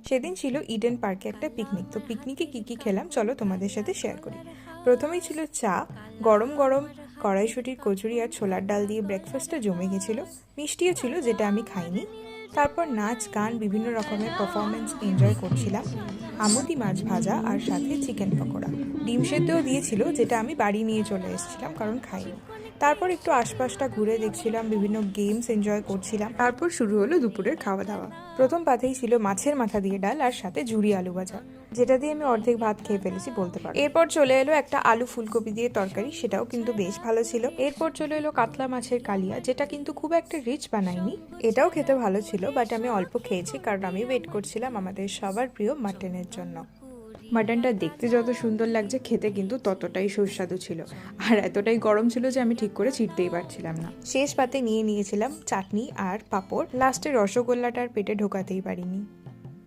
সেদিন ছিল ইডেন পার্কে একটা পিকনিক। তো পিকনিকে কি কি খেলাম চলো তোমাদের সাথে শেয়ার করি। প্রথমেই ছিল চা, গরম গরম কড়াইশুটির কচুরি আর ছোলার ডাল দিয়ে ব্রেকফাস্টটা জমে গেছিলো। মিষ্টিও ছিল, যেটা আমি খাইনি। তারপর নাচ গান, বিভিন্ন রকমের পারফরমেন্স এনজয় করছিলাম। আমুদি মাছ ভাজা আর সাথে চিকেন পকোড়া, ডিম সেদ্ধও দিয়েছিল, যেটা আমি বাড়ি নিয়ে চলে এসেছিলাম কারণ খাইনি। তারপর একটু আশপাশটা ঘুরে দেখছিলাম, বিভিন্ন গেমস এনজয় করছিলাম। তারপর শুরু হলো দুপুরের খাওয়া দাওয়া। প্রথম পাতেই ছিল মাছের মাথা দিয়ে ডাল আর সাথে ঝুরি আলু ভাজা, যেটা দিয়ে আমি অর্ধেক ভাত খেয়ে ফেলেছি বলতে পারো। এরপর চলে এলো একটা আলু ফুলকপি দিয়ে তরকারি, সেটাও কিন্তু বেশ ভালো ছিল। এরপর চলে এলো কাতলা মাছের কালিয়া, যেটা কিন্তু খুব একটা রিচ বানায়নি। এটাও খেতে ভালো ছিল, বাট আমি অল্প খেয়েছি কারণ আমি ওয়েট করছিলাম আমাদের সবার প্রিয় মাটনের জন্য। মাটনটা দেখতে যত সুন্দর লাগছে, খেতে কিন্তু ততটাই সুস্বাদু ছিল। আর এতটাই গরম ছিল যে আমি ঠিক করে চিড়তেই পারছিলাম না। শেষ পাতে নিয়ে নিয়েছিলাম চাটনি আর পাঁপড়। লাস্টে রসগোল্লাটার পেটে ঢোকাতেই পারিনি।